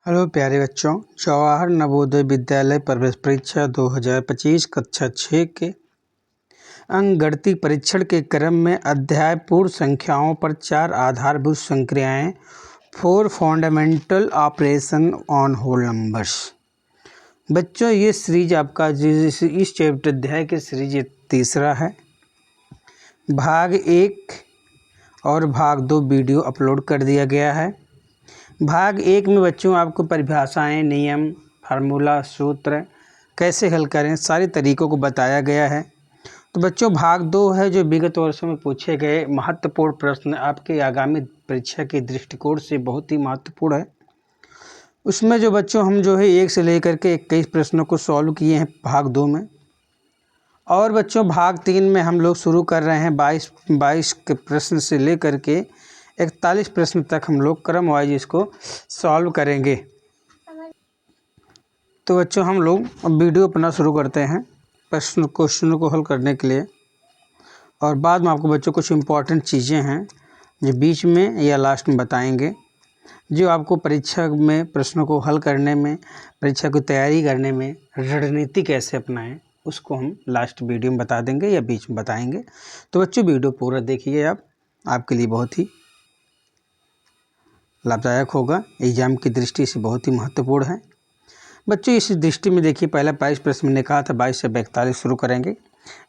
Hello प्यारे बच्चों, जवाहर नवोदय विद्यालय प्रवेश परीक्षा 2025 कक्षा 6 के अंकगणित परीक्षण के क्रम में अध्याय पूर्ण संख्याओं पर 4 आधारभूत संक्रियाएं 4 fundamental operation on whole numbers. बच्चों, ये सीरीज आपका इस चैप्टर अध्याय की सीरीज तीसरा है। भाग 1 और भाग 2 वीडियो अपलोड कर दिया गया है। भाग 1 में बच्चों आपको परिभाषाएं, नियम, फार्मूला, सूत्र कैसे हल करें, सारे तरीकों को बताया गया है। तो बच्चों भाग 2 है जो विगत वर्षों में पूछे गए महत्वपूर्ण प्रश्न आपके आगामी परीक्षा के दृष्टिकोण से बहुत ही महत्वपूर्ण है। उसमें जो बच्चों हम 1 से लेकर के 21 प्रश्नों को सॉल्व किए हैं भाग 2 में। और बच्चों भाग 3 में हम लोग शुरू कर रहे हैं 22 के प्रश्न से लेकर के 41 प्रश्न तक हम लोग क्रम वाइज इसको सॉल्व करेंगे। तो बच्चों हम लोग अब वीडियो अपना शुरू करते हैं क्वेश्चनों को हल करने के लिए। और बाद में आपको बच्चों कुछ इम्पॉर्टेंट चीज़ें हैं जो बीच में या लास्ट में बताएंगे, जो आपको परीक्षा में प्रश्नों को हल करने में, परीक्षा की तैयारी करने में रणनीति कैसे अपनाएं, उसको हम लास्ट वीडियो में बता देंगे या बीच में बताएंगे। तो बच्चों वीडियो पूरा देखिए, आपके लिए बहुत ही लाभदायक होगा, एग्जाम की दृष्टि से बहुत ही महत्वपूर्ण है। बच्चों इस दृष्टि में देखिए, पहला 22 प्रश्न मैंने कहा था 22 से 42 शुरू करेंगे।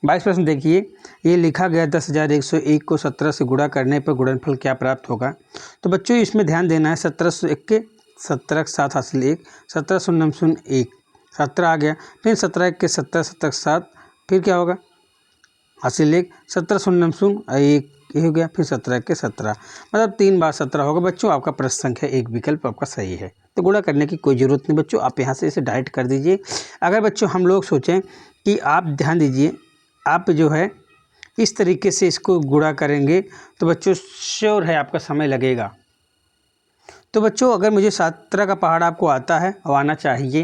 22 प्रश्न देखिए, ये लिखा गया 10,101 को 17 से गुणा करने पर गुणनफल क्या प्राप्त होगा। तो बच्चों इसमें ध्यान देना है, 1701 के 17 के साथ हासिल 1, 17 शून्य शून्य 1, 17 आ गया, फिर 17 के 17 17 के साथ फिर क्या होगा हासिल 1, 17 शून्य शून्य 1 ये हो गया, फिर 17 के 17, मतलब 3 बार 17 होगा। बच्चों आपका प्रश्न संख्या 1 विकल्प आपका सही है। तो गुणा करने की कोई ज़रूरत नहीं बच्चों, आप यहाँ से इसे डायरेक्ट कर दीजिए। अगर बच्चों हम लोग सोचें कि आप ध्यान दीजिए, आप इस तरीके से इसको गुणा करेंगे तो बच्चों श्योर है आपका समय लगेगा। तो बच्चों अगर मुझे 17 का पहाड़ आपको आता है और आना चाहिए,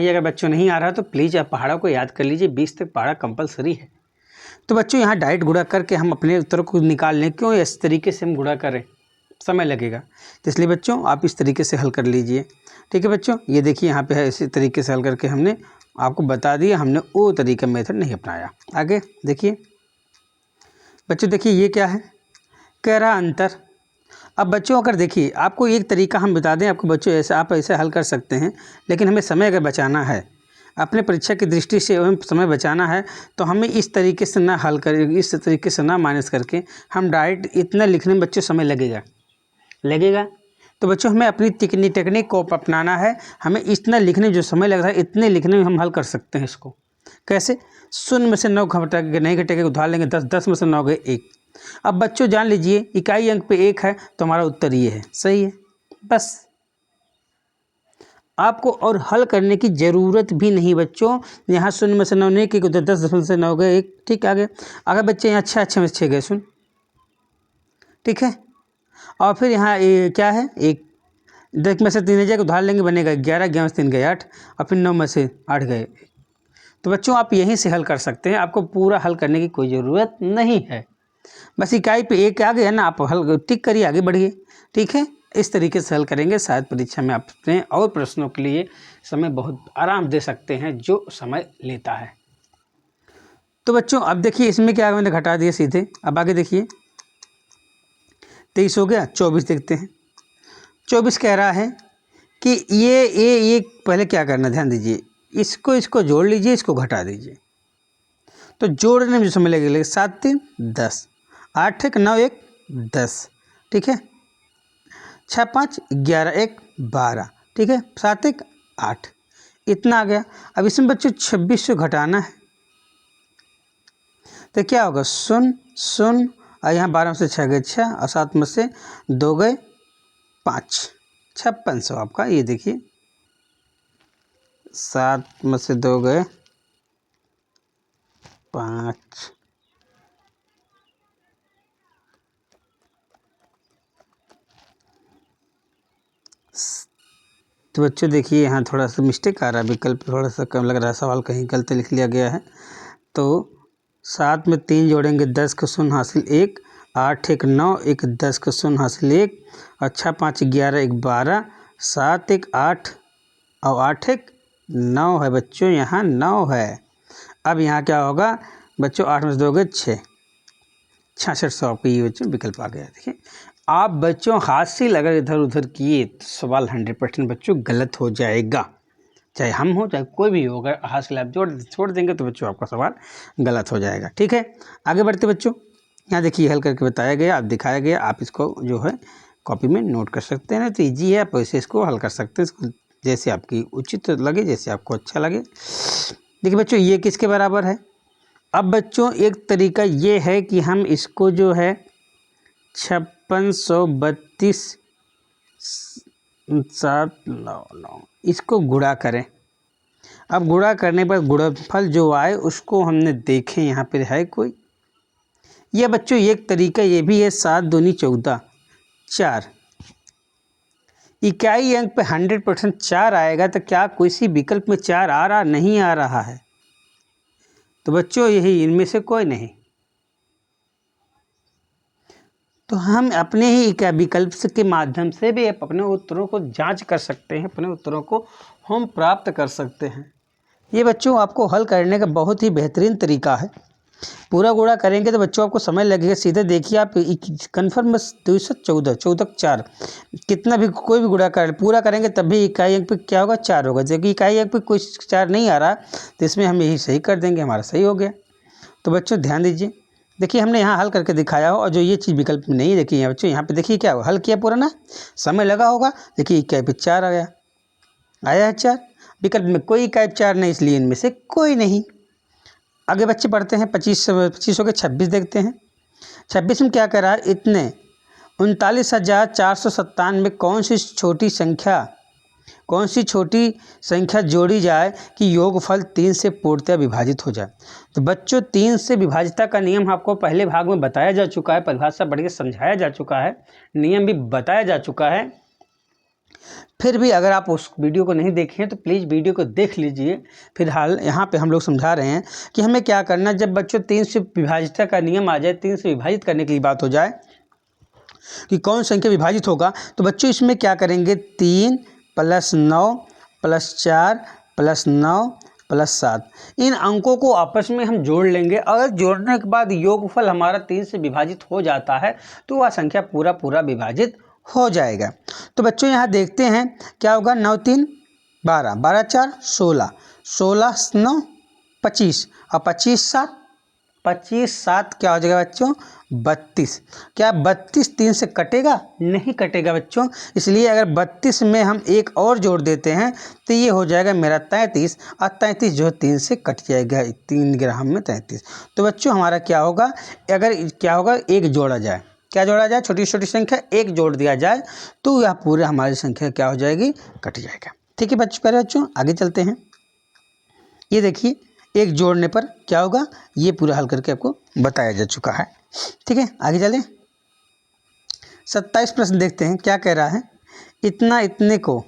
अगर बच्चों नहीं आ रहा तो प्लीज़ आप पहाड़ों को याद कर लीजिए, 20 तक पहाड़ा कंपलसरी है। तो बच्चों यहाँ डायरेक्ट गुणा करके हम अपने उत्तर को निकाल लें, क्यों इस तरीके से हम गुणा करें, समय लगेगा। तो इसलिए बच्चों आप इस तरीके से हल कर लीजिए, ठीक है बच्चों। ये देखिए यहाँ पे है, इसी तरीके से हल करके हमने आपको बता दिया, हमने वो तरीका मेथड नहीं अपनाया। आगे देखिए बच्चों, देखिए ये क्या है, कह रहा अंतर। अब बच्चों अगर देखिए आपको एक तरीका हम बता दें आपको बच्चों, ऐसे आप ऐसे हल कर सकते हैं, लेकिन हमें समय अगर बचाना है, अपने परीक्षा की दृष्टि से हमें समय बचाना है, तो हमें इस तरीके से ना हल कर, इस तरीके से ना माइनस करके हम डायरेक्ट इतना लिखने में बच्चों समय लगेगा। तो बच्चों हमें अपनी टेक्निक को अपनाना है। हमें इतना लिखने में जो समय लग रहा है, इतने लिखने में हम हल कर सकते हैं इसको। कैसे? 0 में से 9 घटा के नहीं घटेगा, उधार लेंगे 10, 10 में से 9 गए 1। अब बच्चों जान लीजिए इकाई अंक पे 1 है, तो हमारा उत्तर ये है, सही है। बस आपको और हल करने की ज़रूरत भी नहीं बच्चों। यहाँ 0 में से 9 नहीं कि 10 में से 9 गए 1, ठीक है। आगे अगर बच्चे यहाँ 6 में से 6 गए 0, ठीक है। और फिर यहाँ क्या है, 1, 10 में से 3 जाएगा, उधार लेंगे बनेगा 11, 11 में से 3 गए 8, और फिर 9 में से 8 गए। तो बच्चों आप यहीं से हल कर सकते हैं, आपको पूरा हल करने की कोई ज़रूरत नहीं है। बस इकाई पे 1 आ गया ना, आप हल टिक करिए, आगे बढ़िए, ठीक है। इस तरीके से हल करेंगे, शायद परीक्षा में आप अपने और प्रश्नों के लिए समय बहुत आराम दे सकते हैं जो समय लेता है। तो बच्चों अब देखिए इसमें क्या मैंने घटा दिया सीधे। अब आगे देखिए 23 हो गया, 24 देखते हैं। 24 कह रहा है कि ये पहले क्या करना, ध्यान दीजिए, इसको जोड़ लीजिए, इसको घटा दीजिए। तो जोड़ने में जो समय लगेगा 7 3 10, 8 1 9 1 10, ठीक है। 6 5 11 1 12, ठीक है। 7 1 8, इतना आ गया। अब इसमें बच्चों 26 से घटाना है, तो क्या होगा 0 0, और यहाँ 12 में से 6 गए 6, और 7 में से 2 गए 5, 5600 आपका। ये देखिए 7 में से 2 गए 5, तो बच्चों देखिए यहाँ थोड़ा सा मिस्टेक आ रहा है, विकल्प थोड़ा सा कम लग रहा है, सवाल कहीं गलत लिख लिया गया है। तो 7 में 3 जोड़ेंगे 10 का 0 हासिल 1, 8 1 9, 1 10 का 0 हासिल 1, और 6 5 11, 1 12, 7 1 8 और 8 1 9 है बच्चों, यहाँ 9 है। अब यहाँ क्या होगा बच्चों, 8 में से दोगे 6, 6600 आपका ये बच्चों विकल्प आ गया। देखिए आप बच्चों हासिल अगर इधर उधर किए तो सवाल 100% बच्चों गलत हो जाएगा, चाहे हम हो चाहे कोई भी हो। अगर हासिल आप छोड़ देंगे तो बच्चों आपका सवाल गलत हो जाएगा। ठीक है, आगे बढ़ते बच्चों। यहाँ देखिए हल करके बताया गया, आप दिखाया गया, आप इसको जो है कॉपी में नोट कर सकते हैं ना, तो ईजी है, आप वैसे इसको हल कर सकते हैं, इसको जैसे आपकी उचित लगे, जैसे आपको अच्छा लगे। देखिए बच्चों ये किसके बराबर है। अब बच्चों एक तरीका ये है कि हम इसको जो है 5632 7 9 9 इसको गुणा करें। अब गुणा करने पर गुणनफल जो आए उसको हमने देखें, यहाँ पर है कोई। यह बच्चों एक तरीका ये भी है, 7 दूनी 14 4, इकाई अंक पे 100% 4 आएगा, तो क्या किसी विकल्प में 4 आ रहा नहीं आ रहा है, तो बच्चों यही इनमें से कोई नहीं। तो हम अपने ही विकल्प के माध्यम से भी अपने उत्तरों को जांच कर सकते हैं, अपने उत्तरों को हम प्राप्त कर सकते हैं। ये बच्चों आपको हल करने का बहुत ही बेहतरीन तरीका है। पूरा गुणा करेंगे तो बच्चों आपको समय लगेगा। सीधे देखिए आप कन्फर्म बस 214 14 4 कितना भी कोई भी गुणा कर पूरा करेंगे तब भी इकाई अंक पे क्या होगा 4 होगा। जबकि इकाई अंक पे कोई 4 नहीं आ रहा तो इसमें हम यही सही कर देंगे, हमारा सही हो गया। तो बच्चों ध्यान दीजिए, देखिए हमने यहाँ हल करके दिखाया हो, और जो ये चीज़ विकल्प में नहीं देखिए यहाँ बच्चों, यहाँ पे देखिए क्या हल किया पूरा ना, समय लगा होगा। देखिए इकाई पे 4 आ गया, आया है 4, विकल्प में कोई इकाई 4 नहीं, इसलिए इनमें से कोई नहीं। आगे बच्चे पढ़ते हैं, 25 हो गए, 26 देखते हैं। 26 में क्या कह रहा है, इतने 39,497 कौन सी छोटी संख्या जोड़ी जाए कि योगफल 3 से पूर्णतः विभाजित हो जाए। तो बच्चों 3 से विभाजिता का नियम आपको पहले भाग में बताया जा चुका है, परिभाषा बढ़ के समझाया जा चुका है, नियम भी बताया जा चुका है। फिर भी अगर आप उस वीडियो को नहीं देखे हैं तो प्लीज़ वीडियो को देख लीजिए। फिलहाल यहाँ पे हम लोग समझा रहे हैं कि हमें क्या करना है। जब बच्चों 3 से विभाजिता का नियम आ जाए, 3 से विभाजित करने की बात हो जाए कि कौन संख्या विभाजित होगा, तो बच्चों इसमें क्या करेंगे, 3 + 9 + 4 + 9 + 7 इन अंकों को आपस में हम जोड़ लेंगे। अगर जोड़ने के बाद योगफल हमारा 3 से विभाजित हो जाता है तो वह संख्या पूरा विभाजित हो जाएगा। तो बच्चों यहाँ देखते हैं क्या होगा, 9 3 12, 12 4 16, 16 9 25 और 25 7 क्या हो जाएगा बच्चों, 32। क्या 32 3 से कटेगा, नहीं कटेगा बच्चों, इसलिए अगर 32 में हम एक और जोड़ देते हैं तो ये हो जाएगा मेरा 33, और 33 जो 3 से कट जाएगा, 3 ग्राम में 33। तो बच्चों हमारा क्या होगा, अगर क्या होगा, एक जोड़ा जाए, क्या जोड़ा जाए, छोटी छोटी संख्या एक जोड़ दिया जाए तो यह पूरे हमारी संख्या क्या हो जाएगी, कट जाएगा। ठीक है बच्चों, पहले बच्चों आगे चलते हैं। ये देखिए एक जोड़ने पर क्या होगा, ये पूरा हल करके आपको बताया जा चुका है। ठीक है, आगे चलें। 27 प्रश्न देखते हैं, क्या कह रहा है, इतना इतने को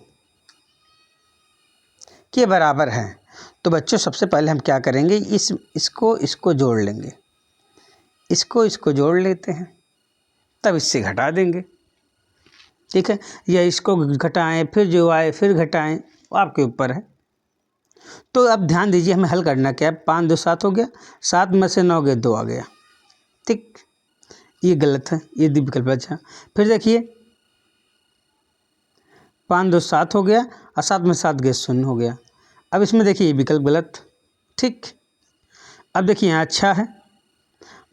के बराबर है। तो बच्चों सबसे पहले हम क्या करेंगे, इसको जोड़ लेंगे, इसको जोड़ लेते हैं, तब इससे घटा देंगे। ठीक है, या इसको घटाएं फिर जो आए फिर घटाएं, आपके ऊपर है। तो अब ध्यान दीजिए हमें हल करना क्या है, 5 2 7 हो गया, 7 में से 9 गए 2 आ गया। ठीक, ये गलत है, ये विकल्प अच्छा। फिर देखिए 5 2 7 हो गया और 7 में 7 गए 0 हो गया। अब इसमें देखिए ये विकल्प गलत। ठीक, अब देखिए यहाँ अच्छा है,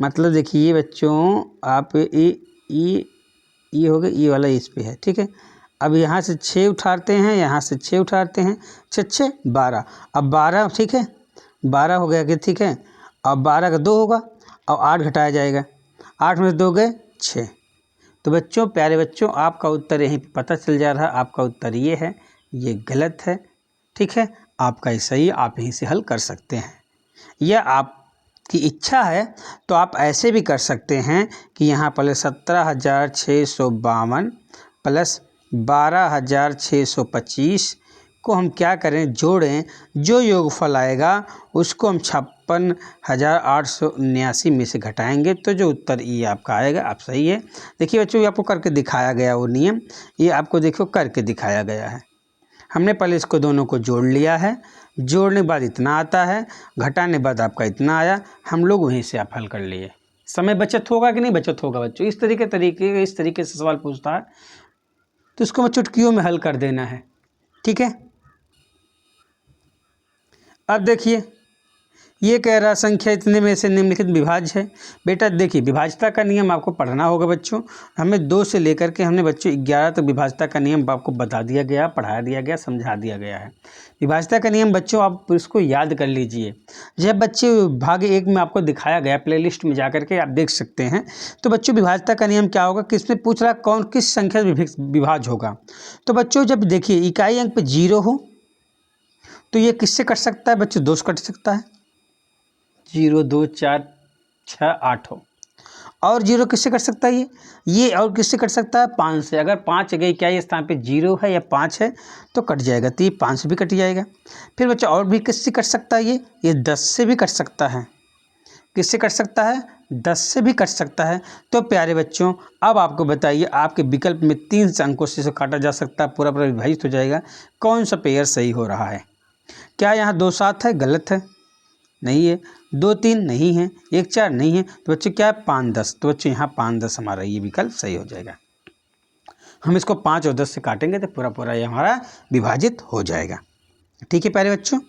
मतलब देखिए बच्चों आप ये हो गया, ये वाला इस पे है। ठीक है, अब यहाँ से 6 उठाते हैं, यहाँ से 6 उठाते हैं, 6 6 12, अब 12 ठीक है, 12 हो गया कि ठीक है, अब 12 का 2 होगा और 8 घटाया जाएगा, 8 में से 2 गए 6। तो बच्चों प्यारे बच्चों आपका उत्तर यहीं पता चल जा रहा है, आपका उत्तर ये है, ये गलत है। ठीक है, आपका ये सही, आप यहीं से हल कर सकते हैं। यह आपकी इच्छा है तो आप ऐसे भी कर सकते हैं कि यहाँ पहले 17,652 प्लस 12,625 को हम क्या करें, जोड़ें, जो योगफल आएगा उसको हम 56,879 में से घटाएंगे तो जो उत्तर ये आपका आएगा। आप सही है। देखिए बच्चों, ये आपको करके दिखाया गया वो नियम, ये आपको देखो करके दिखाया गया है। हमने पहले इसको दोनों को जोड़ लिया है, जोड़ने के बाद इतना आता है, घटाने के बाद आपका इतना आया, हम लोग वहीं से आप हल कर लिए। समय बचत होगा कि नहीं बचत होगा बच्चों? इस तरीके से सवाल पूछता है तो इसको मैं चुटकियों में हल कर देना है। ठीक है, अब देखिए ये कह रहा संख्या इतने में से निम्नलिखित विभाज्य है। बेटा देखिए, विभाज्यता का नियम आपको पढ़ना होगा बच्चों। हमें 2 से लेकर के हमने बच्चों 11 तक विभाज्यता का नियम आपको बता दिया गया, पढ़ा दिया गया, समझा दिया गया है। विभाज्यता का नियम बच्चों आप इसको याद कर लीजिए। जब बच्चे भाग 1 में आपको दिखाया गया, प्लेलिस्ट में जा करके आप देख सकते हैं। तो बच्चों विभाज्यता का नियम क्या होगा, किसमें पूछ रहा कौन किस संख्या से विभाज्य होगा। तो बच्चों जब देखिए इकाई अंक पे 0 हो तो ये किससे कट सकता है बच्चों? 2 से कट सकता है। 0, 2, 4, 6, 8 हो। और 0 किससे कट सकता है? ये और किससे कट सकता है? 5 से। अगर 5 गई क्या ये स्थान पे 0 है या 5 है तो कट जाएगा, तो ये 5 से भी कट जाएगा। फिर बच्चा और भी किससे कट सकता है? ये 10 से भी कट सकता है। किससे कट सकता है? 10 से भी कट सकता है। तो प्यारे बच्चों अब आपको बताइए, आपके विकल्प में 3 अंकों से काटा जा सकता है, पूरा पूरा विभाजित हो जाएगा। कौन सा पेयर सही हो रहा है? क्या यहाँ 2, 7 है? गलत है, नहीं है। 2, 3 नहीं है। 1, 4 नहीं है। तो बच्चों क्या है? 5, 10। तो बच्चों यहाँ 5, 10 हमारा ये विकल्प सही हो जाएगा। हम इसको 5 और 10 से काटेंगे तो पूरा पूरा ये हमारा विभाजित हो जाएगा। ठीक है प्यारे बच्चों,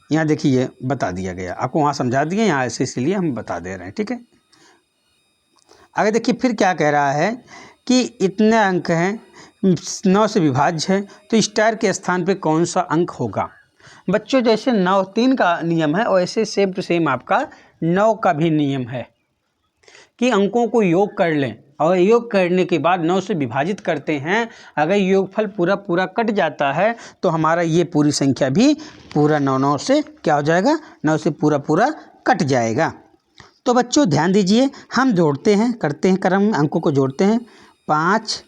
यहाँ देखिए ये बता दिया गया आपको, वहाँ समझा दिए, यहाँ ऐसे इसलिए हम बता दे रहे हैं। ठीक है, आगे देखिए फिर क्या कह रहा है कि इतने अंक हैं, 9 से विभाज्य है, तो स्टार के स्थान पे कौन सा अंक होगा? बच्चों जैसे 9, 3 का नियम है वैसे सेम टू सेम आपका 9 का भी नियम है कि अंकों को योग कर लें और योग करने के बाद 9 से विभाजित करते हैं। अगर योगफल पूरा पूरा कट जाता है तो हमारा ये पूरी संख्या भी पूरा 9 से क्या हो जाएगा? 9 से पूरा पूरा कट जाएगा। तो बच्चों ध्यान दीजिए, हम जोड़ते हैं, करते हैं क्रम में, अंकों को जोड़ते हैं। 5,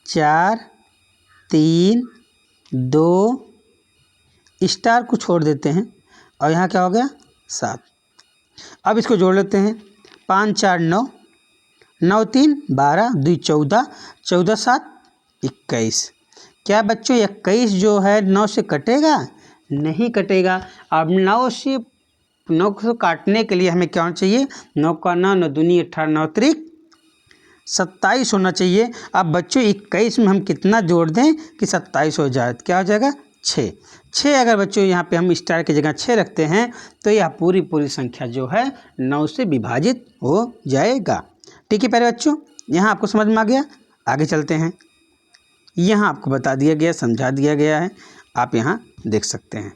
4, 3, 2, स्टार को छोड़ देते हैं और यहाँ क्या हो गया? 7। अब इसको जोड़ लेते हैं। 5, 4, 9, 9, 3, 12, 2, 14, 14, 7, 21। क्या बच्चों 21 जो है 9 से कटेगा? नहीं कटेगा। अब 9 को काटने के लिए हमें क्या होना चाहिए? 9 का 9, 9 दूनी 18, 9 त्रिक 27 होना चाहिए। अब बच्चों 21 में हम कितना जोड़ दें कि 27 हो जाए? क्या हो जाएगा? 6। अगर बच्चों यहाँ पे हम स्टार की जगह 6 रखते हैं तो यह पूरी पूरी संख्या जो है 9 से विभाजित हो जाएगा। ठीक है प्यारे बच्चों, यहाँ आपको समझ में आ गया? आगे चलते हैं। यहाँ आपको बता दिया गया, समझा दिया गया है, आप यहाँ देख सकते हैं।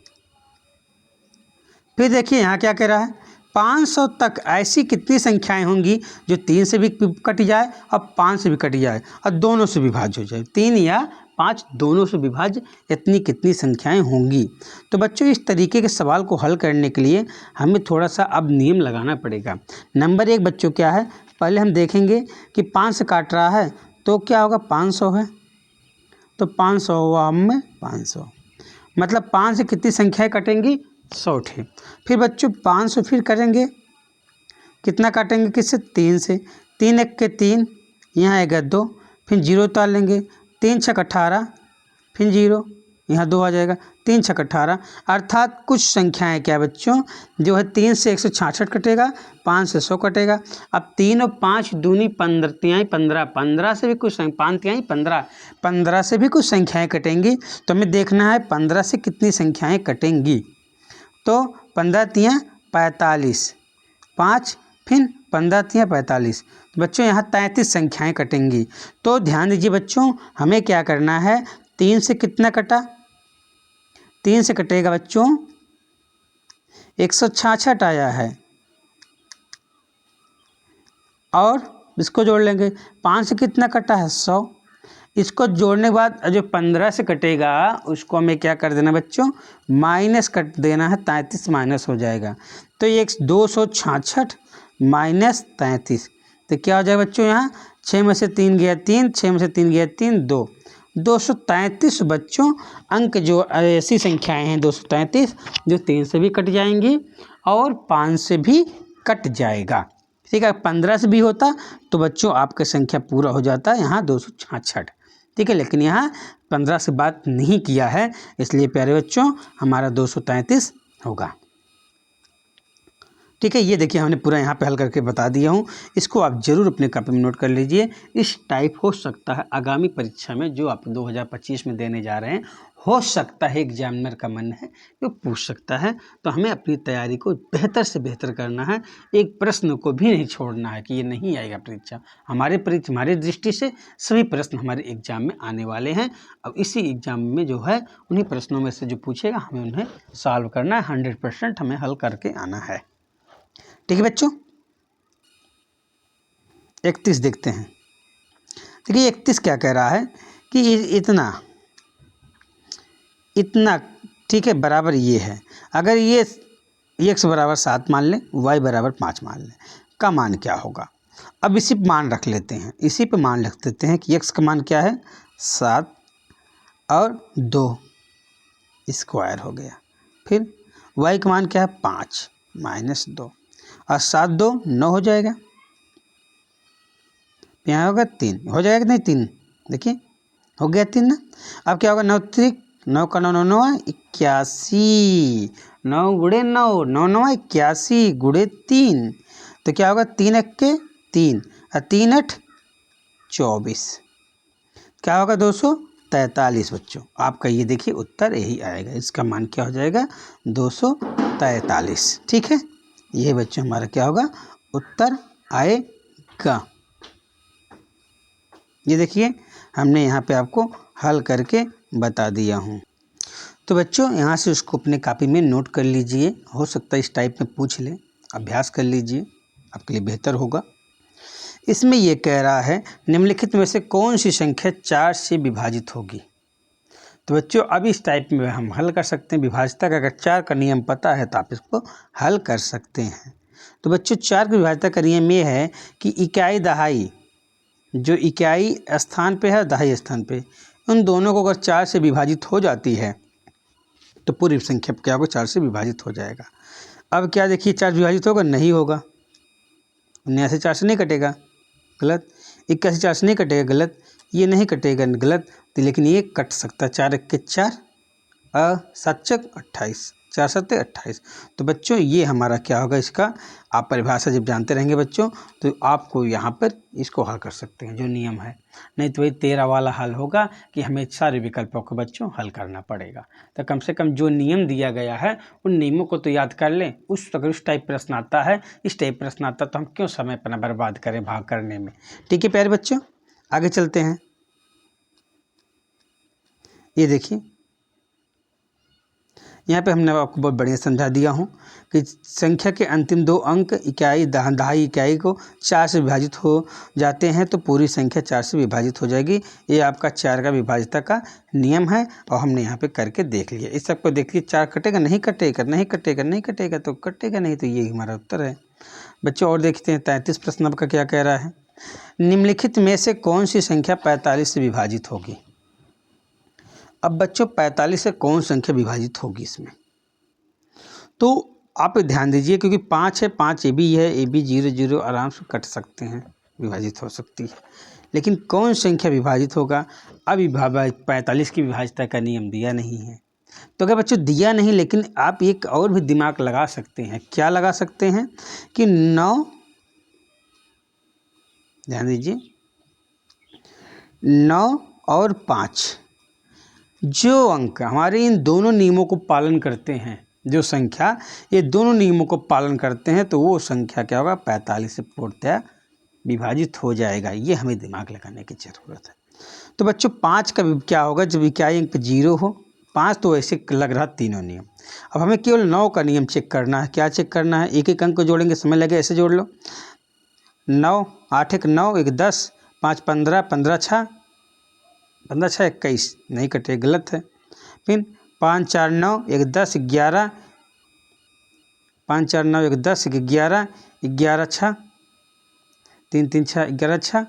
फिर देखिए यहाँ क्या कह रहा है? 500 तक ऐसी कितनी संख्याएं होंगी जो 3 से भी कट जाए और 5 से भी कट जाए और दोनों से विभाज्य हो जाए? 3 या 5 दोनों से विभाज्य इतनी कितनी संख्याएं होंगी? तो बच्चों इस तरीके के सवाल को हल करने के लिए हमें थोड़ा सा अब नियम लगाना पड़ेगा। नंबर 1 बच्चों क्या है? पहले हम देखेंगे कि 5 से काट रहा है तो क्या होगा? 500 है तो 500 हुआ हमें 500, मतलब 5 से कितनी संख्याएँ कटेंगी? 100 ठी। फिर बच्चों 500 फिर करेंगे, कितना काटेंगे? किससे? 3 से। 3 1 के 3, यहाँ आएगा 2, फिर 0 उतार लेंगे। 3 6 18, फिर 0, यहाँ 2 आ जाएगा। 3 6 18, अर्थात कुछ संख्याएं क्या बच्चों जो है 3 से 166 कटेगा, 5 से 100 कटेगा। अब 3 और 5 दूनी 15 तिहाई 15, 15 से भी कुछ 5 तिहाई 15, 15 से भी कुछ संख्याएं कटेंगी। तो हमें देखना है 15 से कितनी संख्याएं कटेंगी। तो 15 तियाँ 45, 5 फिर 15 तियाँ 45, बच्चों यहाँ 33 संख्याएं कटेंगी। तो ध्यान दीजिए बच्चों, हमें क्या करना है? 3 से कितना कटा? 3 से कटेगा बच्चों 166 आया है, और इसको जोड़ लेंगे। 5 से कितना कटा है? 100। इसको जोड़ने के बाद जो 15 से कटेगा उसको हमें क्या कर देना बच्चों? माइनस कर देना है, 33 माइनस हो जाएगा। तो ये 266 माइनस 33, तो क्या हो जाएगा बच्चों? यहाँ 6 में से 3 गया 3, 6 में से 3 गया 3, 2, 233 बच्चों अंक जो ऐसी संख्याएं हैं 233 जो 3 से भी कट जाएंगी और 5 से भी कट जाएगा। ठीक है, 15 से भी होता तो बच्चों आपका संख्या पूरा हो जाता है यहाँ 266। ठीक है, लेकिन यहाँ 15 से बात नहीं किया है, इसलिए प्यारे बच्चों हमारा 233 होगा। ठीक है, ये देखिए हमने पूरा यहाँ पे हल करके बता दिया हूँ, इसको आप ज़रूर अपने कॉपी में नोट कर लीजिए। इस टाइप हो सकता है आगामी परीक्षा में जो आप 2025 में देने जा रहे हैं, हो सकता है एग्जामिनर का मन है वो पूछ सकता है, तो हमें अपनी तैयारी को बेहतर से बेहतर करना है। एक प्रश्न को भी नहीं छोड़ना है कि ये नहीं आएगा परीक्षा। हमारे दृष्टि से सभी प्रश्न हमारे एग्जाम में आने वाले हैं। अब इसी एग्जाम में जो है उन्हीं प्रश्नों में से जो पूछेगा हमें उन्हें सॉल्व करना है, 100% हमें हल करके आना है। ठीक है बच्चों, 31 देखते हैं। देखिए 31 क्या कह रहा है कि इतना ठीक है बराबर ये है। अगर ये x बराबर 7 मान लें, y बराबर 5 मान लें, का मान क्या होगा। अब इसी पे मान रख लेते हैं, इसी पे मान रख देते हैं कि x का मान क्या है 7 और 2 स्क्वायर हो गया। फिर y का मान क्या है 5 माइनस 2 और 7 2 9 हो जाएगा, यहाँ होगा 3 हो जाएगा कि नहीं 3, देखिए हो गया 3 ना। अब क्या होगा 9 3 9 का 9 9 9 81, 9 गुड़े 9 9 9 81 गुड़े 3, तो क्या होगा 3 1 3 और 3 8 24, क्या होगा 243 बच्चों। आपका ये देखिए उत्तर यही आएगा, इसका मान क्या हो जाएगा 243। ठीक है, ये बच्चों हमारा क्या होगा उत्तर आएगा। ये देखिए हमने यहाँ पे आपको हल करके बता दिया हूँ। तो बच्चों यहाँ से उसको अपने कॉपी में नोट कर लीजिए, हो सकता है इस टाइप में पूछ लें, अभ्यास कर लीजिए आपके लिए बेहतर होगा। इसमें ये कह रहा है निम्नलिखित में से कौन सी संख्या 4 से विभाजित होगी। तो बच्चों अब इस टाइप में हम हल कर सकते हैं विभाजिता का। अगर 4 का नियम पता है तो आप इसको हल कर सकते हैं। तो बच्चों 4 की विभाजिता का नियम ये है कि इकाई दहाई, जो इकाई स्थान पे है दहाई स्थान पे, उन दोनों को अगर 4 से विभाजित हो जाती है तो पूरी संख्या क्या होगा 4 से विभाजित हो जाएगा। अब क्या देखिए 4 विभाजित होगा नहीं होगा, 79 4 से नहीं कटेगा गलत, 81 4 से नहीं कटेगा गलत, ये नहीं कटेगा गलत, तो लेकिन ये कट सकता है 4 1 4 7 28 4 7 28। तो बच्चों ये हमारा क्या होगा, इसका आप परिभाषा जब जानते रहेंगे बच्चों तो आपको यहाँ पर इसको हल कर सकते हैं जो नियम है। नहीं तो वही 13 वाला हल होगा कि हमें सारे विकल्पों को बच्चों हल करना पड़ेगा। तो कम से कम जो नियम दिया गया है उन नियमों को तो याद कर लें। अगर उस टाइप प्रश्न आता है, इस टाइप प्रश्न आता तो हम क्यों समय अपना बर्बाद करें भाग करने में। ठीक है प्यारे बच्चों, आगे चलते हैं। ये देखिए यहाँ पे हमने आपको बहुत बढ़िया समझा दिया हूँ कि संख्या के अंतिम 2 अंक इकाई दहाई इकाई को 4 से विभाजित हो जाते हैं तो पूरी संख्या 4 से विभाजित हो जाएगी। ये आपका 4 का विभाजिता का नियम है और हमने यहाँ पे करके देख लिया। इस सबको देखिए 4 कटेगा नहीं कटेगा नहीं कटेगा नहीं कटेगा तो कटेगा नहीं, तो ये हमारा उत्तर है बच्चों। और देखते हैं 33 प्रश्न आपका क्या कह रहा है, निम्नलिखित में से कौन सी संख्या 45 से विभाजित होगी। अब बच्चों 45 से कौन संख्या विभाजित होगी इसमें, तो आप ध्यान दीजिए क्योंकि 5 है, 5 ए बी है, ए बी 0 0 आराम से कट सकते हैं, विभाजित हो सकती है, लेकिन कौन संख्या विभाजित होगा। अब 45 की विभाजिता का नियम दिया नहीं है, तो अगर बच्चों दिया नहीं, लेकिन आप एक और भी दिमाग लगा सकते हैं। क्या लगा सकते हैं कि 9, ध्यान दीजिए 9 और 5 जो अंक हमारे इन दोनों नियमों को पालन करते हैं, जो संख्या ये दोनों नियमों को पालन करते हैं, तो वो संख्या क्या होगा 45 से पूर्णतः विभाजित हो जाएगा। ये हमें दिमाग लगाने की ज़रूरत है। तो बच्चों 5 का क्या होगा जब इकाई अंक 0 हो, 5 तो ऐसे लग रहा तीनों नियम। अब हमें केवल 9 का नियम चेक करना है। क्या चेक करना है, एक एक अंक को जोड़ेंगे समय लगे, ऐसे जोड़ लो 9 8 1 9 1 10 5 15 15 6 15 6 21 नहीं कटे गलत है। फिर 5 4 9 1 10 11 5 4 9 1 10 11 11 6 3 3 6 11 6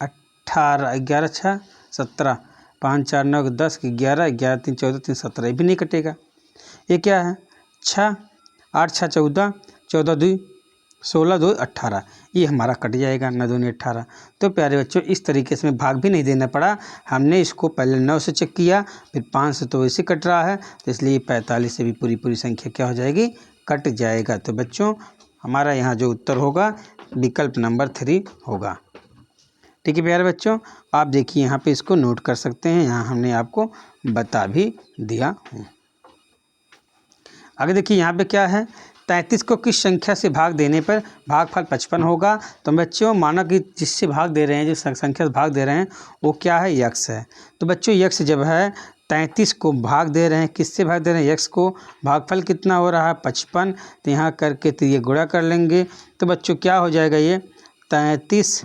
18 11 6 17 5 4 9 10 11 11 3 14 3 17, ये भी नहीं कटेगा। ये क्या है 6 8 6 14, 14 2 16, 2 18, ये हमारा कट जाएगा, 9 दूनी 18। तो प्यारे बच्चों इस तरीके से हमें भाग भी नहीं देना पड़ा, हमने इसको पहले 9 से चेक किया, फिर 5 से तो वैसे कट रहा है, तो इसलिए 45 से भी पूरी संख्या क्या हो जाएगी, कट जाएगा। तो बच्चों हमारा यहाँ जो उत्तर होगा विकल्प नंबर 3 होगा। ठीक है प्यारे बच्चों, आप देखिए यहाँ पे इसको नोट कर सकते हैं, यहाँ हमने आपको बता भी दिया हूँ। आगे देखिए यहाँ पे क्या है, 33 को किस संख्या से भाग देने पर भागफल 55 होगा। तो बच्चों माना कि जिससे भाग दे रहे हैं, जिस संख्या से भाग दे रहे हैं वो क्या है, यक्स है। तो बच्चों यक्स जब है 33 को भाग दे रहे हैं, किससे भाग दे रहे हैं, यक्स को, भागफल कितना हो रहा है 55, तो यहाँ करके तो ये गुणा कर लेंगे। तो बच्चों क्या हो जाएगा, ये 33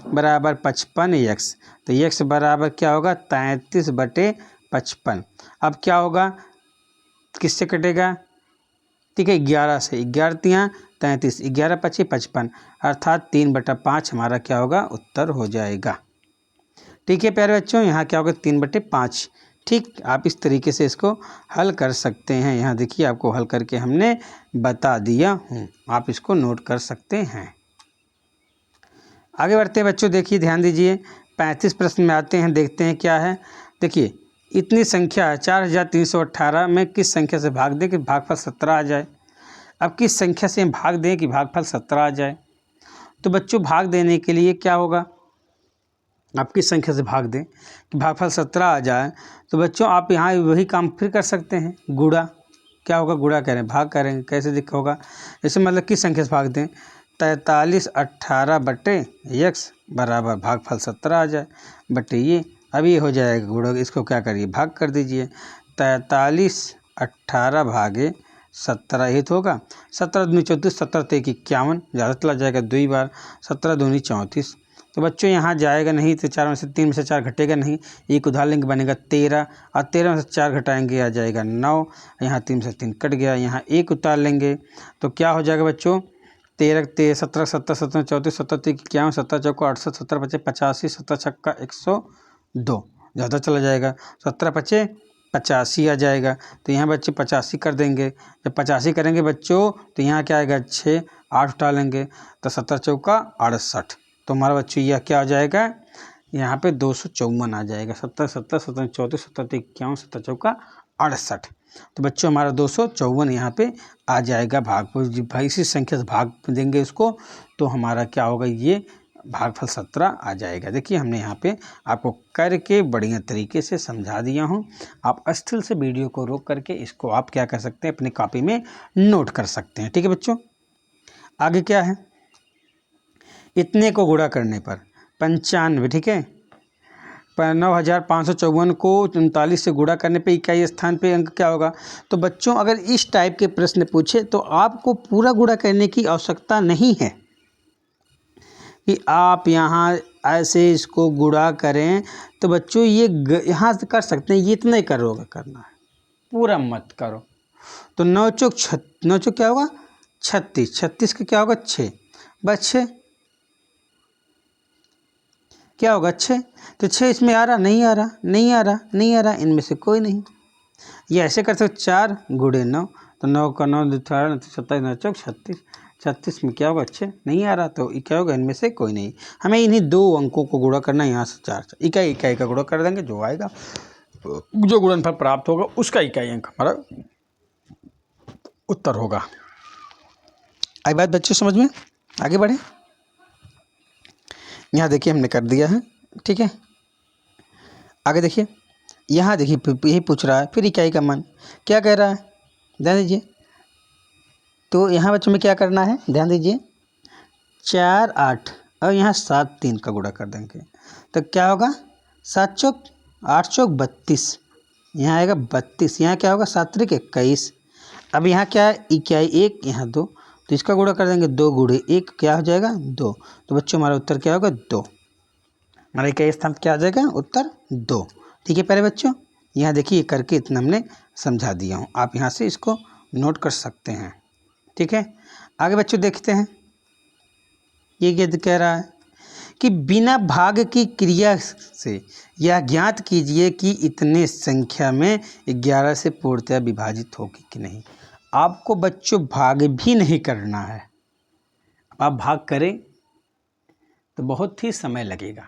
बराबर 55 यक्स, तो यक्स बराबर क्या होगा 33/55। अब क्या होगा, किससे कटेगा, ठीक है 11 से, 11 तियाँ 33, 11 पच्चीस 55, अर्थात 3/5 हमारा क्या होगा, उत्तर हो जाएगा। ठीक है प्यारे बच्चों, यहाँ क्या होगा 3/5। ठीक, आप इस तरीके से इसको हल कर सकते हैं। यहाँ देखिए आपको हल करके हमने बता दिया हूँ, आप इसको नोट कर सकते हैं। आगे बढ़ते हैं बच्चों, देखिए ध्यान दीजिए, 35 प्रश्न में आते हैं, देखते हैं क्या है। देखिए इतनी संख्या है 4318 में किस संख्या से भाग दें कि भागफल 17 आ जाए। अब किस संख्या से हम भाग दें कि भागफल 17 आ जाए। तो बच्चों भाग देने के लिए क्या होगा, आप किस संख्या से भाग दें कि भागफल 17 आ जाए। तो बच्चों आप यहाँ वही काम फिर कर सकते हैं, गुणा, क्या होगा, गुणा करें, भाग करेंगे, कैसे दिखा होगा, जैसे मतलब किस संख्या से भाग दें, 43/18 बराबर भागफल 17 आ जाए बटे ये, अब ये हो जाएगा गुणा, इसको क्या करिए भाग कर दीजिए, 43/18 भागे 17 ये तो होगा, 17 दूनी 34, 17 तेईस 51, ज़्यादा चला जाएगा 2 बार, 17 दूनी 34। तो बच्चों यहाँ जाएगा नहीं, तो 4 में से 3 में से 4 घटेगा नहीं, एक उधार लेंगे बनेगा 13, और 13 में से 4 घटाएंगे आ जाएगा 9, यहाँ 3 से 3 कट गया, यहाँ एक उतार लेंगे तो क्या हो जाएगा बच्चों, 13 17 17 17 34 17 तेईस 51, 17 चौको 68, 17 पचे 85, 17 छक्का 102, ज़्यादा चला जाएगा, 17 पचे 85 आ जाएगा। तो यहाँ बच्चे 85 कर देंगे, जब 85 करेंगे बच्चों तो यहाँ क्या आएगा 6 8 उठा लेंगे, तो 17 चौका 68, तो हमारा बच्चों यह क्या हो जाएगा, यहाँ पे 254 आ जाएगा, 17 17 17 34 17 तेईस 51, 17 चौका 68। तो बच्चों हमारा 254 यहाँ पे आ जाएगा भाग, इसी संख्या से भाग देंगे इसको, तो हमारा क्या होगा, ये भागफल 17 आ जाएगा। देखिए हमने यहाँ पे आपको करके बढ़िया तरीके से समझा दिया हूँ, आप अस्थिल से वीडियो को रोक करके इसको आप क्या कर सकते हैं, अपनी कॉपी में नोट कर सकते हैं। ठीक है बच्चों, आगे क्या है, इतने को गुणा करने पर 95, ठीक है, 9554 को 39 से गुणा करने पे इकाई स्थान पे अंक क्या होगा। तो बच्चों अगर इस टाइप के प्रश्न पूछे तो आपको पूरा गुणा करने की आवश्यकता नहीं है कि आप यहाँ ऐसे इसको गुणा करें। तो बच्चों ये यहाँ से कर सकते हैं, ये इतना ही करोगे, करना है पूरा मत करो। तो 9 चौक 9 चौक क्या होगा 36, 36 का क्या होगा 6, बस 6 क्या होगा 6, तो 6 इसमें आ रहा, नहीं आ रहा, नहीं आ रहा, नहीं आ रहा, इनमें से कोई नहीं। ये ऐसे कर सकते 4 गुणे 9, तो 9 का 9 18 27 9 चौक 36, 36 में क्या होगा 6, नहीं आ रहा, तो क्या होगा, इनमें से कोई नहीं। हमें इन्हीं 2 अंकों को गुणा करना है, यहाँ से 4 इकाई इकाई का गुणा कर देंगे, जो आएगा जो गुणनफल प्राप्त होगा उसका इकाई अंक हमारा उत्तर होगा। आई बात बच्चों समझ में, आगे बढ़े। यहाँ देखिए हमने कर दिया है, ठीक है, आगे देखिए, यहाँ देखिए यही पूछ रहा है, फिर इकाई का मान क्या कह रहा है, ध्यान दीजिए। तो यहाँ बच्चों में क्या करना है, ध्यान दीजिए, 4 8 और यहाँ 7 3 का गुणा कर देंगे, तो क्या होगा 7 चौक 8 चौक 32, यहाँ आएगा 32, यहाँ क्या होगा 7 त्रिक 21। अब यहाँ क्या है, इकाई 1 यहाँ 2, तो इसका गुणा कर देंगे, 2 गुणे 1 क्या हो जाएगा 2। तो बच्चों हमारा उत्तर क्या होगा 2, हमारा इकाई स्थान क्या आ जाएगा, उत्तर 2। ठीक है प्यारे बच्चों, यहाँ देखिए करके इतना हमने समझा दिया हूँ, आप यहाँ से इसको नोट कर सकते हैं। ठीक है, आगे बच्चों देखते हैं, ये कह रहा है कि बिना भाग की क्रिया से यह ज्ञात कीजिए कि इतने संख्या में 11 से पूर्णतः विभाजित होगी कि नहीं। आपको बच्चों भाग भी नहीं करना है। आप भाग करें तो बहुत ही समय लगेगा,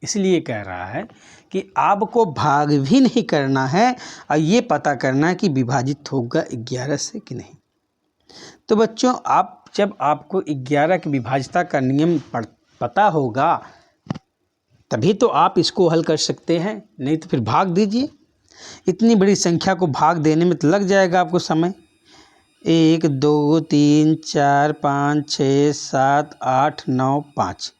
इसलिए कह रहा है कि आपको भाग भी नहीं करना है और ये पता करना है कि विभाजित होगा 11 से कि नहीं। तो बच्चों आप जब आपको 11 की विभाज्यता का नियम पता होगा तभी तो आप इसको हल कर सकते हैं, नहीं तो फिर भाग दीजिए। इतनी बड़ी संख्या को भाग देने में तो लग जाएगा आपको समय। 1 2 3 4 5 6 7 8 9 5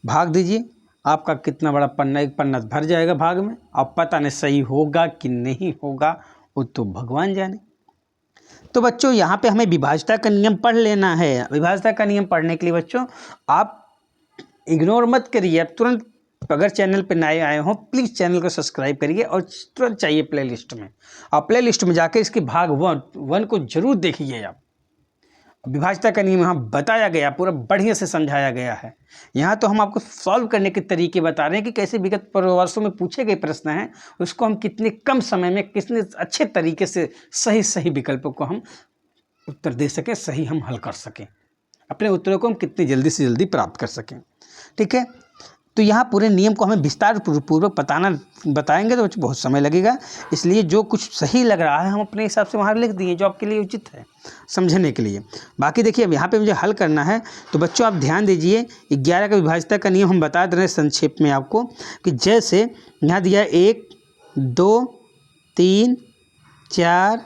भाग दीजिए। आपका कितना बड़ा पन्ना, एक पन्ना भर जाएगा भाग में। अब पता नहीं सही होगा कि नहीं होगा, वो तो भगवान जाने। तो बच्चों यहाँ पे हमें विभाज्यता का नियम पढ़ लेना है। विभाज्यता का नियम पढ़ने के लिए बच्चों आप इग्नोर मत करिए। आप तुरंत, अगर चैनल पे नए आए हों प्लीज़ चैनल को सब्सक्राइब करिए और तुरंत चाहिए प्लेलिस्ट में। आप प्लेलिस्ट में जाकर इसके भाग वन को जरूर देखिए। आप विभाज्यता का नियम यहाँ बताया गया, पूरा बढ़िया से समझाया गया है। यहाँ तो हम आपको सॉल्व करने के तरीके बता रहे हैं कि कैसे विगत वर्षों में पूछे गए प्रश्न हैं उसको हम कितने कम समय में कितने अच्छे तरीके से सही विकल्पों को हम उत्तर दे सकें, सही हम हल कर सकें, अपने उत्तरों को हम कितनी जल्दी से जल्दी प्राप्त कर सकें। ठीक है, तो यहाँ पूरे नियम को हमें विस्तार पूर्वक बताएंगे तो बहुत समय लगेगा, इसलिए जो कुछ सही लग रहा है हम अपने हिसाब से वहाँ लिख दिए जो आपके लिए उचित है समझने के लिए। बाकी देखिए अब यहाँ पे मुझे हल करना है, तो बच्चों आप ध्यान दीजिए। 11 का विभाज्यता का नियम हम बता दे रहे हैं संक्षेप में आपको कि जैसे यहाँ दिया 1 2 3 4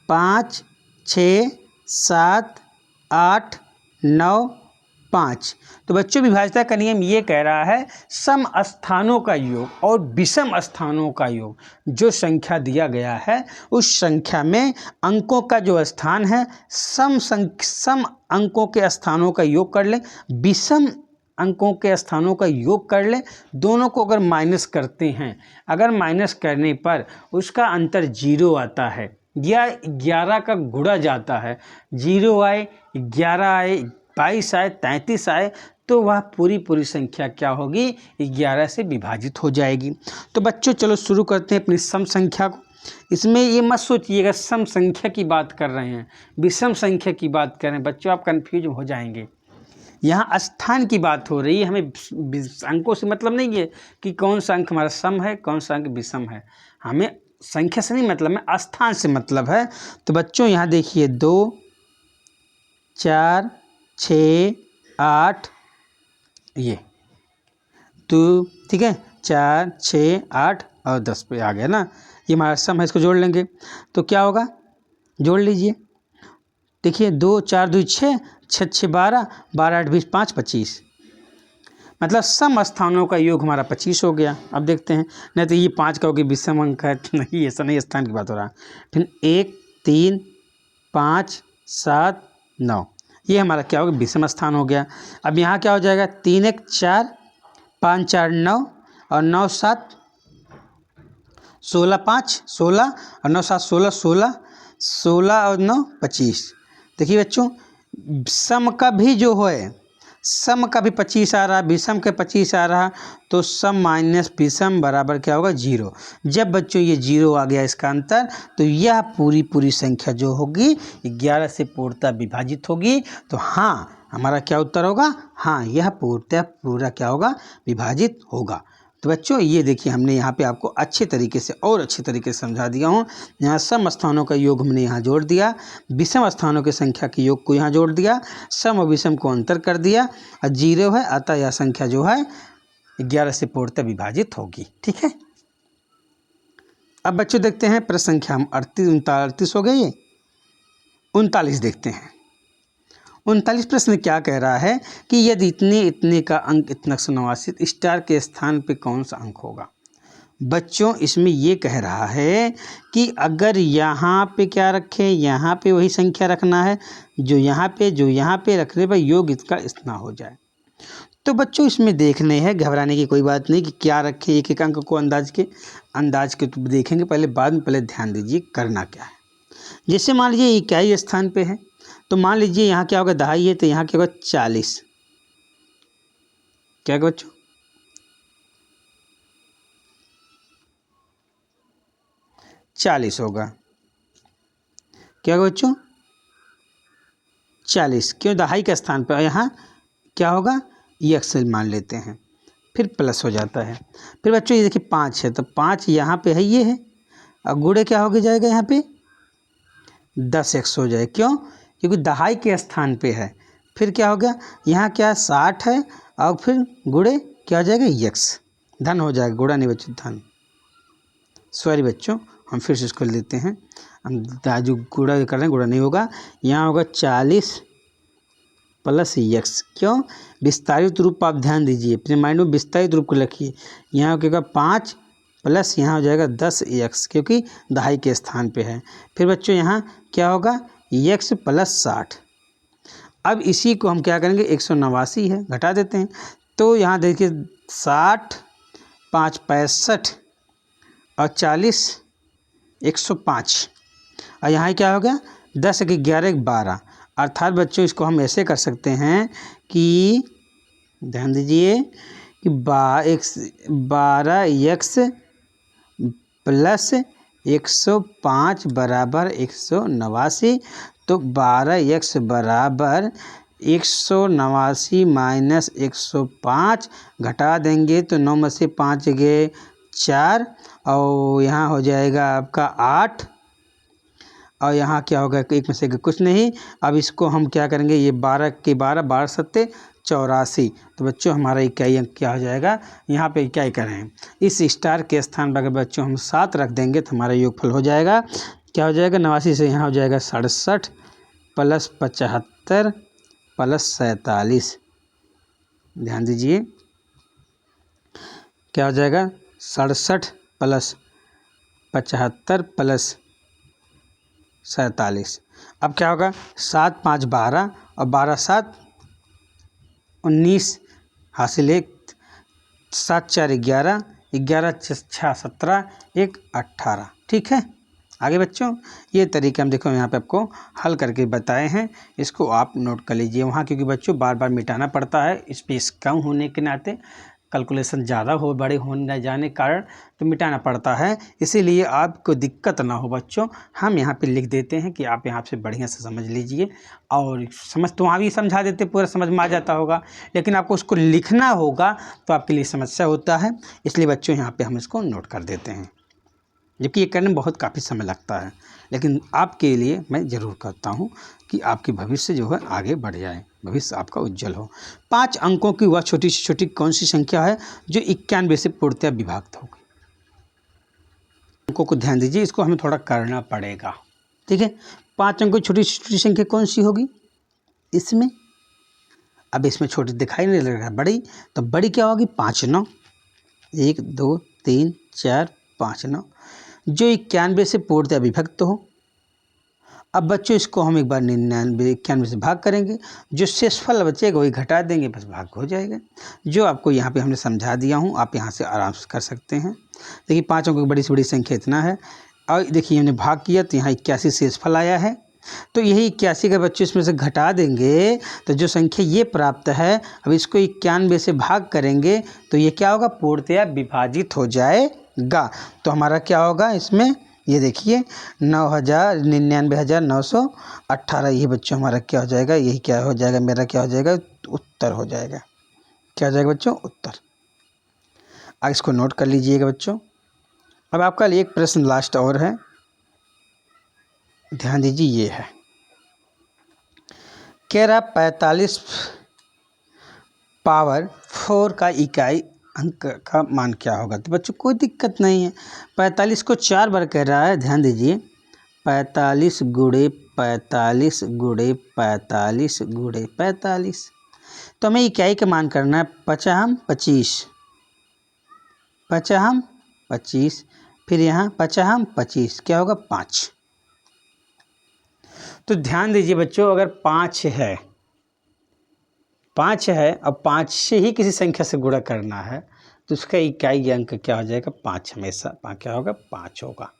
5 6 7 8 9 5। तो बच्चों विभाज्यता का नियम ये कह रहा है सम स्थानों का योग और विषम स्थानों का योग, जो संख्या दिया गया है उस संख्या में अंकों का जो स्थान है सम अंकों के स्थानों का योग कर लें, विषम अंकों के स्थानों का योग कर लें। दोनों को अगर माइनस करते हैं, अगर माइनस करने पर उसका अंतर 0 आता है या 11 का गुणा जाता है, 0 आए 11 आए 22 आए 33 आए तो वह पूरी संख्या क्या होगी 11 से विभाजित हो जाएगी। तो बच्चों चलो शुरू करते हैं अपनी सम संख्या को। इसमें ये मत सोचिएगा सम संख्या की बात कर रहे हैं, विषम संख्या की बात कर रहे हैं, बच्चों आप कंफ्यूज हो जाएंगे। यहाँ स्थान की बात हो रही है, हमें अंकों से मतलब नहीं है कि कौन सा अंक हमारा सम है कौन सा अंक विषम है, हमें संख्या से नहीं मतलब है, स्थान से मतलब है। तो बच्चों यहाँ देखिए 2 4 6 8 ये तो ठीक है 4 6 8 और 10 पे आ गया ना, ये हमारा सम है। इसको जोड़ लेंगे तो क्या होगा, जोड़ लीजिए। देखिए 2 4 2 6 6 6 12 12 8 20 5 25, मतलब सम स्थानों का योग हमारा 25 हो गया। अब देखते हैं, नहीं तो ये 5 का होगी विषम अंक है, नहीं ऐसा नहीं, स्थान की बात हो रहा। फिर 1 3 5 7 9, ये हमारा क्या होगा विषम स्थान हो गया। अब यहाँ क्या हो जाएगा 3 1 4 5 4 9 और 9 7 16 5 16 और 9 7 16 16 16 और 9 25। देखिए बच्चों सम का भी जो है, सम का भी 25 आ रहा, विषम के 25 आ रहा, तो सम माइनस विषम बराबर क्या होगा 0। जब बच्चों ये 0 आ गया इसका अंतर, तो यह पूरी संख्या जो होगी 11 से पूर्णतः विभाजित होगी। तो हाँ हमारा क्या उत्तर होगा, हाँ यह पूर्णतः पूरा क्या होगा विभाजित होगा। तो बच्चों ये देखिए हमने यहाँ पे आपको अच्छे तरीके से और अच्छे तरीके से समझा दिया हूँ। यहाँ सम स्थानों का योग हमने यहाँ जोड़ दिया, विषम स्थानों की संख्या के योग को यहाँ जोड़ दिया, सम और विषम को अंतर कर दिया और 0 है, अतः यह संख्या जो है 11 से पूर्णतः विभाजित होगी। ठीक है, अब बच्चों देखते हैं प्रश्न संख्या हम 38 हो गई, 39 देखते हैं। 39 प्रश्न क्या कह रहा है कि यदि इतने का अंक इतना 189 स्टार के स्थान पे कौन सा अंक होगा। बच्चों इसमें ये कह रहा है कि अगर यहाँ पे क्या रखें, यहाँ पे वही संख्या रखना है जो यहाँ पे रखने पर योग इसका इतना हो जाए। तो बच्चों इसमें देखने हैं, घबराने की कोई बात नहीं कि क्या रखें, एक एक अंक को अंदाज के तो देखेंगे पहले, बाद में पहले ध्यान दीजिए करना क्या है। जैसे मान लीजिए इकाई स्थान पे है, तो मान लीजिए यहाँ क्या होगा दहाई है, तो यहाँ क्या होगा 40, क्या होगा बच्चों 40 होगा। क्या होगा बच्चों 40, क्यों दहाई के स्थान पर, यहाँ क्या होगा x मान लेते हैं, फिर प्लस हो जाता है। फिर बच्चों ये देखिए 5 है तो 5 यहाँ पे है, ये है, और गुणे क्या हो जाएगा यहाँ पे 10x हो जाए, क्यों क्योंकि दहाई के स्थान पे है। फिर क्या हो गया यहाँ क्या 60 है और फिर गुणे क्या हो जाएगा x, धन हो जाएगा, गुणा नहीं बच्चों धन, सॉरी बच्चों हम फिर से इसको लेते हैं, हम जो गुणा कर रहे हैं गुणा नहीं होगा, यहाँ होगा 40 प्लस x, क्यों विस्तारित रूप आप ध्यान दीजिए, अपने माइंड में विस्तारित रूप को रखिए, यहाँ होगा 5 प्लस यहाँ हो जाएगा 10x, क्योंकि दहाई के स्थान पे है। फिर बच्चों यहाँ क्या होगा x प्लस 60, अब इसी को हम क्या करेंगे 189 है घटा देते हैं, तो यहाँ देखिए 60 5 65 और 40 105, और यहाँ क्या हो गया 10 के 11 12, अर्थात बच्चों इसको हम ऐसे कर सकते हैं कि ध्यान दीजिए कि 12x प्लस 105 बराबर 189, तो 12x बराबर 189 माइनस 105 घटा देंगे तो 9 में से 5 गए 4 और यहाँ हो जाएगा आपका 8, और यहाँ क्या होगा एक में से कुछ नहीं। अब इसको हम क्या करेंगे, ये 12 के 12 12 सत्ते 84, तो बच्चों हमारा इकाई अंक क्या हो जाएगा, यहाँ पे इकाई करें, इस स्टार के स्थान पर अगर बच्चों हम 7 रख देंगे तो हमारा योगफल हो जाएगा, क्या हो जाएगा 89 से यहाँ हो जाएगा 67 प्लस 75 प्लस 47, ध्यान दीजिए क्या हो जाएगा 67 प्लस 75 प्लस 47, अब क्या होगा 7 5 12 और 12 7 19 हासिल 1, 7 4 11 11 6 17 1 18, ठीक है। आगे बच्चों ये तरीके हम देखो यहाँ पे आपको हल करके बताए हैं, इसको आप नोट कर लीजिए वहाँ, क्योंकि बच्चों बार बार मिटाना पड़ता है, स्पेस कम होने के नाते कैलकुलेशन ज़्यादा हो बड़े होने जाने के कारण तो मिटाना पड़ता है, इसीलिए आपको दिक्कत ना हो बच्चों, हम यहाँ पे लिख देते हैं कि आप यहाँ से बढ़िया से समझ लीजिए, और समझ तो वहाँ भी समझा देते पूरा समझ में आ जाता होगा, लेकिन आपको उसको लिखना होगा तो आपके लिए समस्या होता है, इसलिए बच्चों यहाँ पे हम इसको नोट कर देते हैं, जबकि ये करने में बहुत काफ़ी समय लगता है, लेकिन आपके लिए मैं ज़रूर करता हूँ कि आपकी भविष्य जो है आगे बढ़ जाए, भविष्य आपका उज्जवल हो। 5 अंकों की वह छोटी से छोटी कौन सी संख्या है जो 91 से पूर्णतः विभक्त होगी, अंकों को ध्यान दीजिए, इसको हमें थोड़ा करना पड़ेगा, ठीक है। 5 अंकों की छोटी से छोटी संख्या कौन सी होगी इसमें, अब इसमें छोटी दिखाई नहीं लग रहा, बड़ी, तो बड़ी क्या होगी 5 9, 1 2 3 4 5 9, जो 91 से पूर्णतः विभक्त हो। अब बच्चों इसको हम एक बार 99 91 से भाग करेंगे, जो शेषफल बचेगा वही घटा देंगे, बस भाग हो जाएगा, जो आपको यहाँ पे हमने समझा दिया हूँ, आप यहाँ से आराम से कर सकते हैं। देखिए 5 अंकों की बड़ी से बड़ी संख्या इतना है, और देखिए हमने भाग किया तो यहाँ 81 शेषफल आया है, तो यही 81 का बच्चों इसमें से घटा देंगे तो जो संख्या ये प्राप्त है, अब इसको 91 से भाग करेंगे तो ये क्या होगा पूर्णतः विभाजित हो जाएगा, तो हमारा क्या होगा इसमें ये देखिए 99,918, ये बच्चों हमारा क्या हो जाएगा, यही क्या हो जाएगा मेरा क्या हो जाएगा उत्तर हो जाएगा, क्या हो जाएगा बच्चों उत्तर। अब इसको नोट कर लीजिएगा बच्चों। अब आपका एक प्रश्न लास्ट और है, ध्यान दीजिए, ये है कह रहा 45 पावर 4 का इकाई अंक का मान क्या होगा, तो बच्चों कोई दिक्कत नहीं है, 45 को 4 बार कह रहा है, ध्यान दीजिए 45 गुणे 45 गुणे 45 गुणे 45, तो हमें इकाई का मान करना है 55 25 55 25, फिर यहाँ 55 25 क्या होगा 5, तो ध्यान दीजिए बच्चों अगर 5 है अब 5 से ही किसी संख्या से गुणा करना है तो उसका इकाई अंक क्या हो जाएगा 5, हमेशा क्या होगा 5 होगा।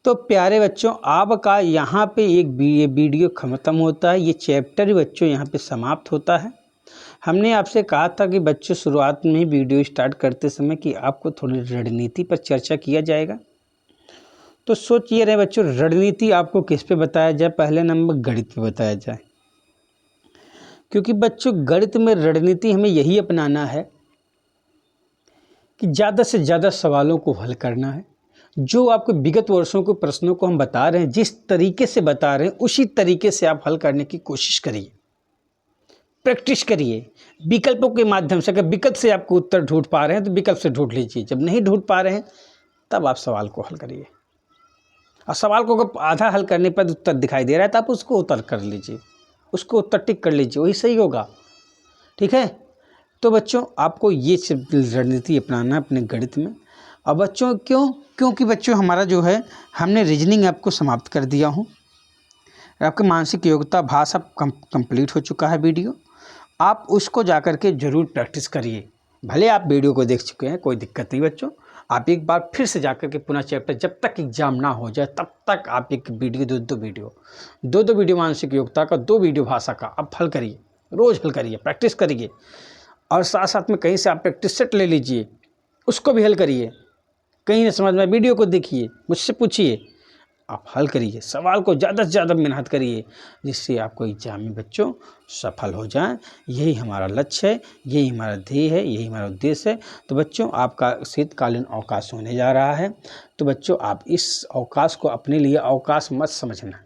तो प्यारे बच्चों आपका यहाँ पे एक वीडियो खत्म होता है, ये चैप्टर बच्चों यहाँ पे समाप्त होता है। हमने आपसे कहा था कि बच्चों शुरुआत में ही वीडियो स्टार्ट करते समय कि आपको थोड़ी रणनीति पर चर्चा किया जाएगा, तो सोच ये रहे बच्चों, रणनीति आपको किस पे बताया जाए? पहले नंबर गणित पे बताया जाए, क्योंकि बच्चों गणित में रणनीति हमें यही अपनाना है कि ज़्यादा से ज़्यादा सवालों को हल करना है। जो आपको विगत वर्षों के प्रश्नों को हम बता रहे हैं, जिस तरीके से बता रहे हैं उसी तरीके से आप हल करने की कोशिश करिए, प्रैक्टिस करिए। विकल्पों के माध्यम से, अगर विकल्प से आपको उत्तर ढूंढ पा रहे हैं तो विकल्प से ढूंढ लीजिए, जब नहीं ढूंढ पा रहे हैं तब आप सवाल को हल करिए। और सवाल को अगर आधा हल करने पर उत्तर दिखाई दे रहा है तो आप उसको उत्तर कर लीजिए, उसको उत्तर टिक कर लीजिए, वही सही होगा। ठीक है, तो बच्चों आपको ये रणनीति अपनाना है अपने गणित में। अब बच्चों क्योंकि बच्चों हमारा जो है, हमने रीजनिंग आपको समाप्त कर दिया हूँ, आपके मानसिक योग्यता भाषा कंप्लीट हो चुका है वीडियो। आप उसको जाकर के ज़रूर प्रैक्टिस करिए। भले आप वीडियो को देख चुके हैं, कोई दिक्कत नहीं बच्चों, आप एक बार फिर से जाकर के पुनः चैप्टर, जब तक एग्जाम ना हो जाए तब तक आप एक वीडियो दो वीडियो मानसिक योग्यता का, 2 वीडियो भाषा का आप हल करिए, रोज़ हल करिए, प्रैक्टिस करिए। और साथ साथ में कहीं से आप प्रैक्टिस सेट ले लीजिए, उसको भी हल करिए। कहीं ना समझ में वीडियो को देखिए, मुझसे पूछिए, आप हल करिए, सवाल को ज़्यादा से ज़्यादा मेहनत करिए, जिससे आपको एग्जाम में बच्चों सफल हो जाएं। यही हमारा लक्ष्य है, यही हमारा ध्येय है, यही हमारा उद्देश्य है। तो बच्चों आपका शीतकालीन अवकाश होने जा रहा है, तो बच्चों आप इस अवकाश को अपने लिए अवकाश मत समझना,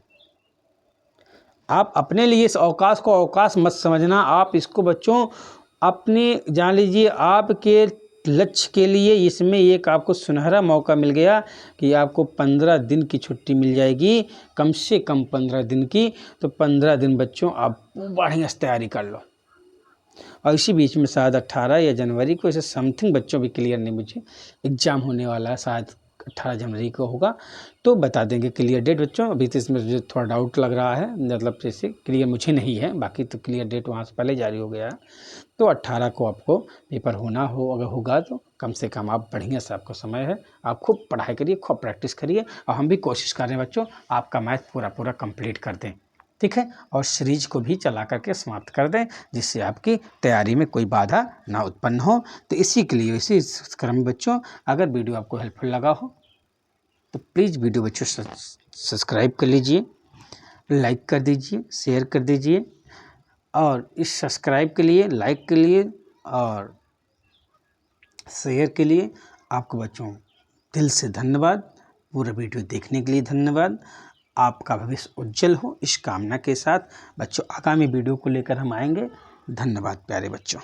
आप अपने लिए इस अवकाश को अवकाश मत समझना। आप इसको बच्चों अपने, जान लीजिए आपके लक्ष्य के लिए इसमें एक आपको सुनहरा मौका मिल गया कि आपको 15 दिन की छुट्टी मिल जाएगी, कम से कम 15 दिन की। तो 15 दिन बच्चों आप बढ़िया से तैयारी कर लो। और इसी बीच में शायद 18 या जनवरी को, ऐसे समथिंग बच्चों भी क्लियर नहीं, मुझे एग्ज़ाम होने वाला है, शायद 18 जनवरी को होगा, तो बता देंगे क्लियर डेट बच्चों। अभी तो इसमें मुझे थोड़ा डाउट लग रहा है, मतलब जैसे क्लियर मुझे नहीं है, बाकी तो क्लियर डेट वहाँ से पहले जारी हो गया है। तो 18 को आपको पेपर होना हो, अगर होगा तो कम से कम आप बढ़िया से, आपको समय है, आप खूब पढ़ाई करिए, खूब प्रैक्टिस करिए। और हम भी कोशिश कर रहे हैं बच्चों आपका मैथ पूरा कंप्लीट कर दें, ठीक है, और सीरीज को भी चला करके समाप्त कर दें, जिससे आपकी तैयारी में कोई बाधा ना उत्पन्न हो। तो इसी के लिए, इसी क्रम में बच्चों, अगर वीडियो आपको हेल्पफुल लगा हो तो प्लीज़ वीडियो बच्चों सब्सक्राइब कर लीजिए, लाइक कर दीजिए, शेयर कर दीजिए। और इस सब्सक्राइब के लिए, लाइक के लिए और शेयर के लिए आपको बच्चों दिल से धन्यवाद। पूरा वीडियो देखने के लिए धन्यवाद। आपका भविष्य उज्जवल हो, इस कामना के साथ बच्चों आगामी वीडियो को लेकर हम आएंगे। धन्यवाद प्यारे बच्चों।